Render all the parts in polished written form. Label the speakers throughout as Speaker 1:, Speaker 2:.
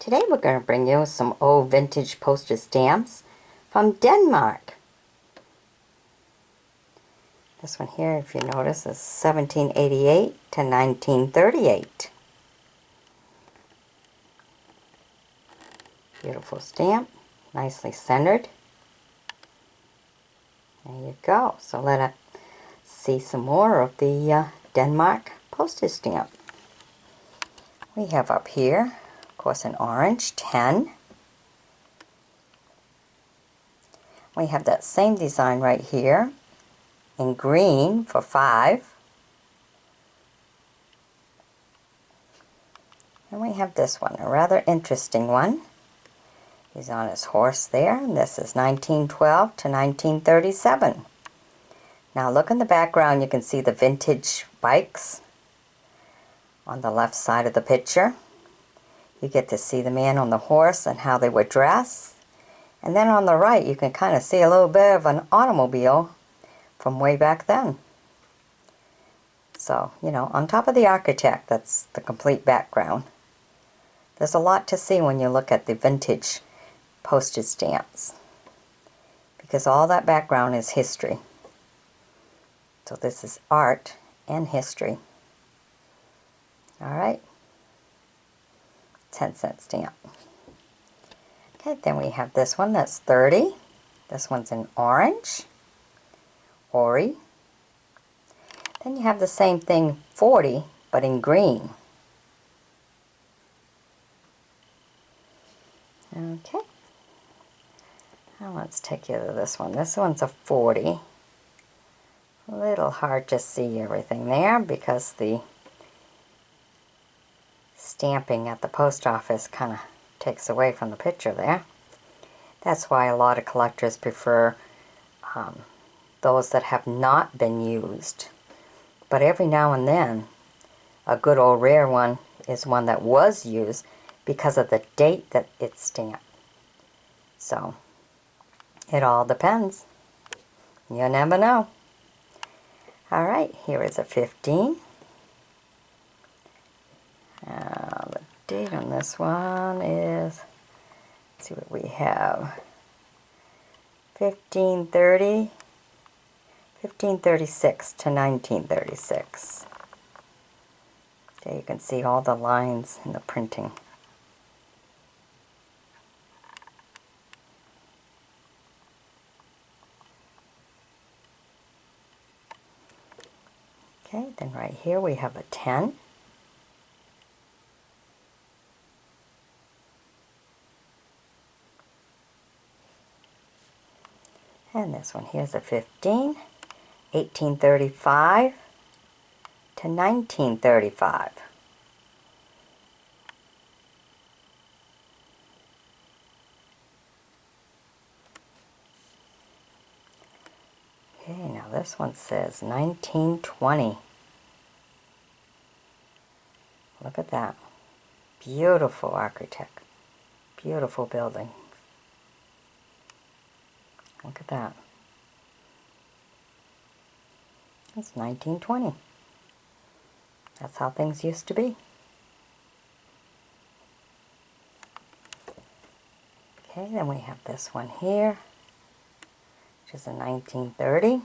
Speaker 1: Today we're going to bring you some old vintage postage stamps from Denmark. This one here, if you notice, is 1788 to 1938. Beautiful stamp, nicely centered. There you go. So let us see some more of the Denmark postage stamp. We have up here, of course, an orange, 10. We have that same design right here in green for 5. And we have this one, a rather interesting one. He's on his horse there, and this is 1912 to 1937. Now look in the background, you can see the vintage bikes on the left side of the picture. You get to see the man on the horse and how they were dressed. And then on the right, you can kind of see a little bit of an automobile from way back then. So, you know, on top of the architect, that's the complete background. There's a lot to see when you look at the vintage postage stamps, because all that background is history. So this is art and history. Alright, 10-cent stamp. Okay, then we have this one that's 30. This one's in orange, Ori. Then you have the same thing, 40, but in green. Okay. Now let's take you to this one. This one's a 40. A little hard to see everything there because the stamping at the post office kind of takes away from the picture there. That's why a lot of collectors prefer those that have not been used. But every now and then, a good old rare one is one that was used because of the date that it's stamped. So, it all depends. You never know. Alright, here is a 15. The date on this one is, let's see what we have, 1536 to 1936. There you can see all the lines in the printing. Okay, then right here we have a 10. And this one here's a 15, 1835 to 1935. Okay, now this one says 1920. Look at that. Beautiful architect. Beautiful building. Look at that. It's 1920. That's how things used to be. Okay, then we have this one here, which is a 1930.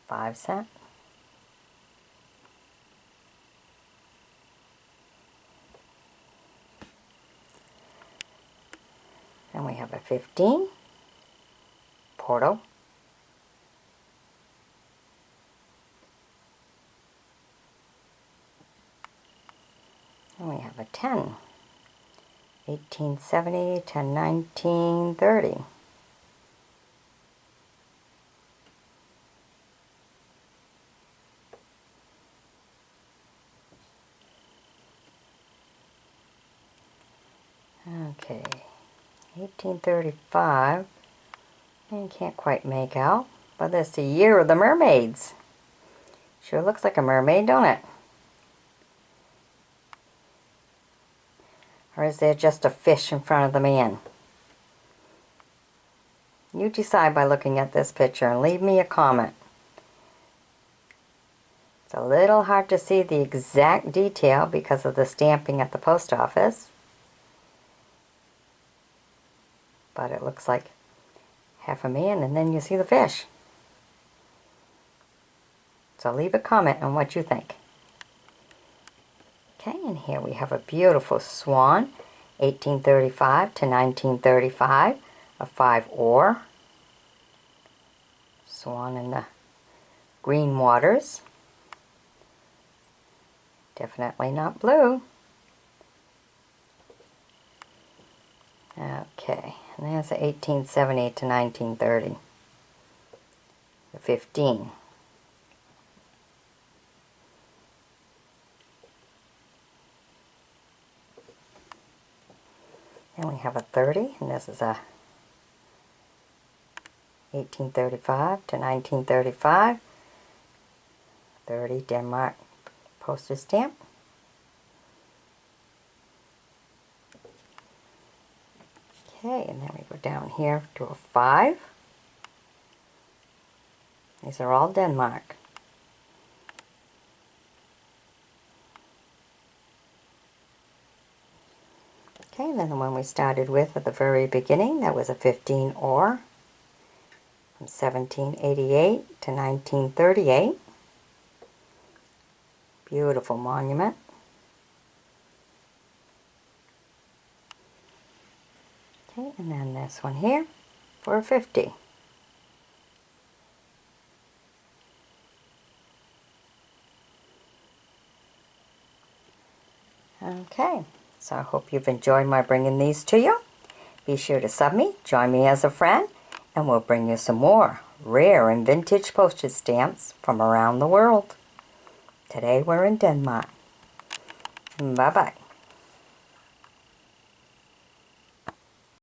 Speaker 1: 5 cent. Then we have a 15, Porto. And we have a 10, 1870 to 1930. Okay. 1835, and you can't quite make out, but that's the year of the mermaids. Sure looks like a mermaid, don't it? Or is there just a fish in front of the man? You decide by looking at this picture and leave me a comment. It's a little hard to see the exact detail because of the stamping at the post office, but it looks like half a man and then you see the fish. So leave a comment on what you think. Okay, and here we have a beautiful swan, 1835 to 1935, a 5-oar. Swan in the green waters. Definitely not blue. Okay, and there's a 1870 to 1930, the 15. And we have a 30, and this is a 1835 to 1935, 30 Denmark Postage stamp. Okay, and then we go down here to a 5. These are all Denmark. Okay, and then the one we started with at the very beginning, that was a 15-oar from 1788 to 1938. Beautiful monument. Okay, and then this one here for a 50. Okay, so I hope you've enjoyed my bringing these to you. Be sure to sub me, join me as a friend, and we'll bring you some more rare and vintage postage stamps from around the world. Today we're in Denmark. Bye-bye.